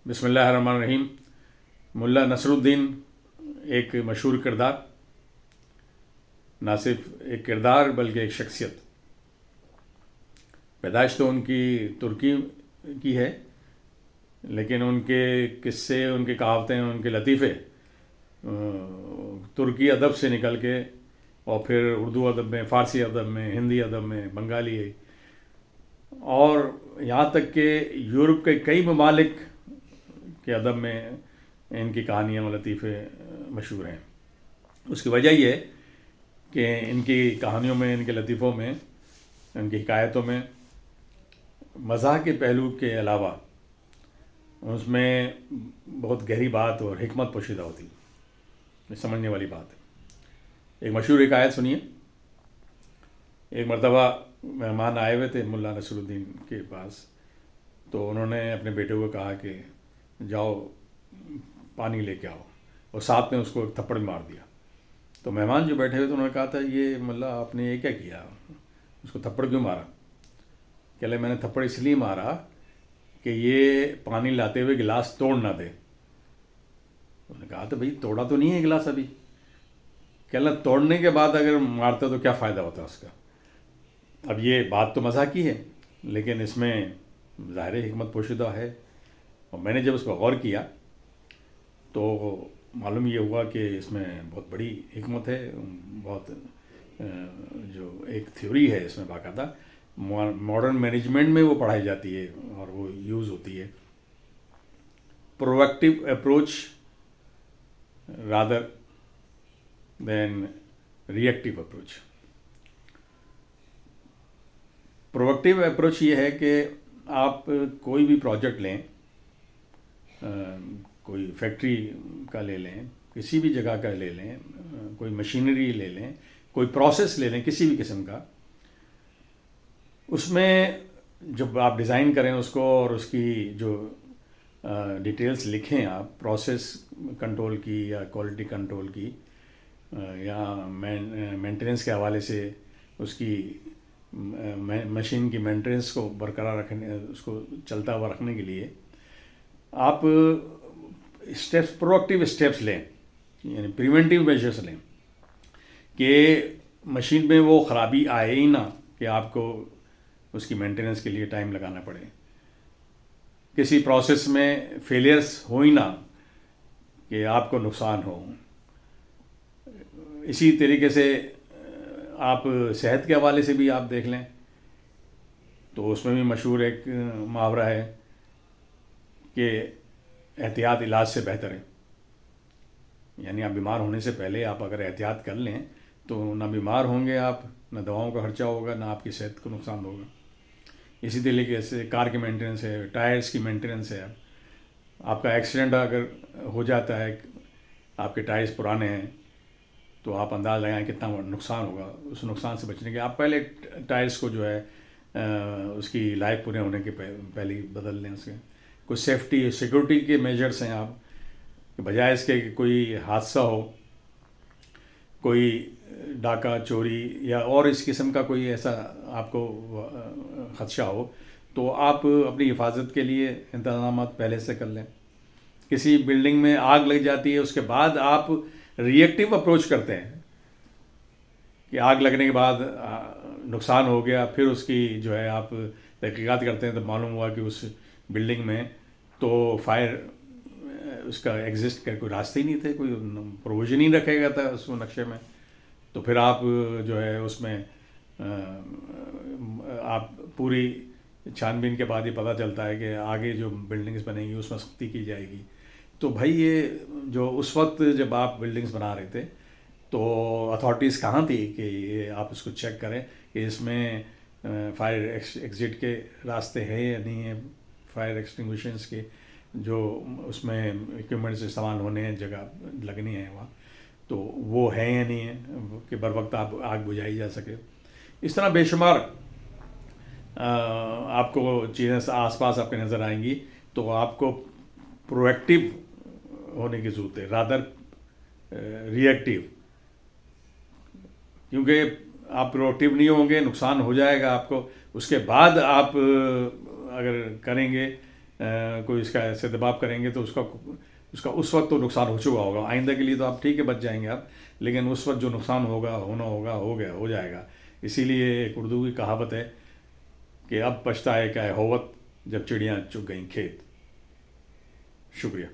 بسم اللہ الرحمن الرحیم۔ ملا نصر الدین ایک مشہور کردار، نہ صرف ایک کردار بلکہ ایک شخصیت۔ پیدائش تو ان کی ترکی کی ہے، لیکن ان کے قصے، ان کی کہاوتیں، ان کے لطیفے ترکی ادب سے نکل کے اور پھر اردو ادب میں، فارسی ادب میں، ہندی ادب میں، بنگالی، اور یہاں تک کہ یورپ کے کئی ممالک کے ادب میں ان کی کہانیاں و لطیفے مشہور ہیں۔ اس کی وجہ یہ ہے کہ ان کی کہانیوں میں، ان کے لطیفوں میں، ان کی حکایتوں میں مزاح کے پہلو کے علاوہ اس میں بہت گہری بات اور حکمت پوشیدہ ہوتی ہے، سمجھنے والی بات ہے۔ ایک مشہور حکایت سنیے۔ ایک مرتبہ مہمان آئے ہوئے تھے ملا نصر الدین کے پاس، تو انہوں نے اپنے بیٹے کو کہا کہ جاؤ پانی لے کے آؤ، اور ساتھ میں اس کو ایک تھپڑ مار دیا۔ تو مہمان جو بیٹھے ہوئے تھے انہوں نے کہا تھا، یہ ملا آپ نے یہ کیا کیا، اس کو تھپڑ کیوں مارا؟ کہ لے میں نے تھپڑ اس لیے مارا کہ یہ پانی لاتے ہوئے گلاس توڑ نہ دے۔ انہوں نے کہا تو بھائی توڑا تو نہیں ہے گلاس ابھی۔ کہ اللہ توڑنے کے بعد اگر مارتا تو کیا فائدہ ہوتا اس کا؟ اب یہ بات تو مزاح کی ہے، لیکن اس میں ظاہر حکمت پوشیدہ ہے، اور میں نے جب اس پر غور کیا تو معلوم یہ ہوا کہ اس میں بہت بڑی حکمت ہے، بہت جو ایک تھیوری ہے اس میں باقاعدہ ماڈرن مینجمنٹ میں وہ پڑھائی جاتی ہے اور وہ یوز ہوتی ہے۔ Proactive approach rather than reactive approach. Proactive approach یہ ہے کہ آپ کوئی بھی پروجیکٹ لیں، کوئی فیکٹری کا لے لیں، کسی بھی جگہ کا لے لیں، کوئی مشینری لے لیں، کوئی پروسیس لے لیں کسی بھی قسم کا، اس میں جب آپ ڈیزائن کریں اس کو اور اس کی جو ڈیٹیلز لکھیں آپ پروسیس کنٹرول کی یا کوالٹی کنٹرول کی یا مینٹیننس کے حوالے سے اس کی مشین کی مینٹیننس کو برقرار رکھنے، اس کو چلتا ہوا رکھنے کے لیے آپ اسٹیپس، پرویکٹیو اسٹیپس لیں، یعنی پریونٹیو میجرس لیں کہ مشین میں وہ خرابی آئے ہی نہ کہ آپ کو اس کی مینٹیننس کے لیے ٹائم لگانا پڑے، کسی پروسیس میں فیلیئرس ہو ہی نہ کہ آپ کو نقصان ہو۔ اسی طریقے سے آپ صحت کے حوالے سے بھی آپ دیکھ لیں تو اس میں بھی مشہور ایک محاورہ ہے کہ احتیاط علاج سے بہتر ہے۔ یعنی آپ بیمار ہونے سے پہلے آپ اگر احتیاط کر لیں تو نہ بیمار ہوں گے آپ، نہ دواؤں کا خرچہ ہوگا، نہ آپ کی صحت کو نقصان ہوگا۔ اسی طریقے سے کار کی مینٹیننس ہے، ٹائرز کی مینٹیننس ہے۔ آپ کا ایکسیڈنٹ اگر ہو جاتا ہے، آپ کے ٹائرز پرانے ہیں، تو آپ انداز لگائیں کتنا نقصان ہوگا۔ اس نقصان سے بچنے کے آپ پہلے ٹائرز کو جو ہے اس کی لائف پورے ہونے کے پہلے ہی بدل لیں۔ اس کے کوئی سیفٹی سیکورٹی کے میجرز ہیں آپ کہ بجائے اس کے کہ کوئی حادثہ ہو، کوئی ڈاکہ چوری یا اور اس قسم کا کوئی ایسا آپ کو خدشہ ہو، تو آپ اپنی حفاظت کے لیے انتظامات پہلے سے کر لیں۔ کسی بلڈنگ میں آگ لگ جاتی ہے، اس کے بعد آپ ریئیکٹیو اپروچ کرتے ہیں کہ آگ لگنے کے بعد نقصان ہو گیا، پھر اس کی جو ہے آپ تحقیقات کرتے ہیں تو معلوم ہوا کہ اس بلڈنگ میں تو فائر اس کا ایگزسٹ کر کوئی راستے ہی نہیں تھے، کوئی پروویژن ہی رکھے گا تھا اس نقشے میں، تو پھر آپ جو ہے اس میں آپ پوری چھان بین کے بعد یہ پتہ چلتا ہے کہ آگے جو بلڈنگز بنیں گی اس میں سختی کی جائے گی۔ تو بھائی یہ جو اس وقت جب آپ بلڈنگز بنا رہے تھے تو اتھارٹیز کہاں تھی کہ یہ آپ اس کو چیک کریں کہ اس میں فائر ایگزٹ کے راستے ہیں یا نہیں ہیں، فائر ایکسٹنگویشنس کے جو اس میں ایکوپمنٹس استعمال ہونے ہیں، جگہ لگنی ہے وہاں، تو وہ ہیں یا نہیں ہیں کہ بر وقت آپ آگ بجھائی جا سکے۔ اس طرح بے شمار آپ کو چیزیں آس پاس آپ کے نظر آئیں گی، تو آپ کو پرویکٹیو ہونے کی ضرورت ہے رادر ریئیکٹیو، کیونکہ آپ پرویکٹیو نہیں ہوں گے، نقصان ہو جائے گا آپ کو، اس کے بعد آپ اگر کریں گے کوئی اس کا ایسے دباؤ کریں گے تو اس کا اس وقت تو نقصان ہو چکا ہوگا. آئندہ کے لیے تو آپ ٹھیک ہے بچ جائیں گے آپ, لیکن اس وقت جو نقصان ہونا ہوگا ہو جائے گا. اسی لیے ایک اردو کی کہاوت ہے کہ اب پچھتائے کیا ہے ہوت جب چڑیاں چگ گئیں کھیت. شکریہ.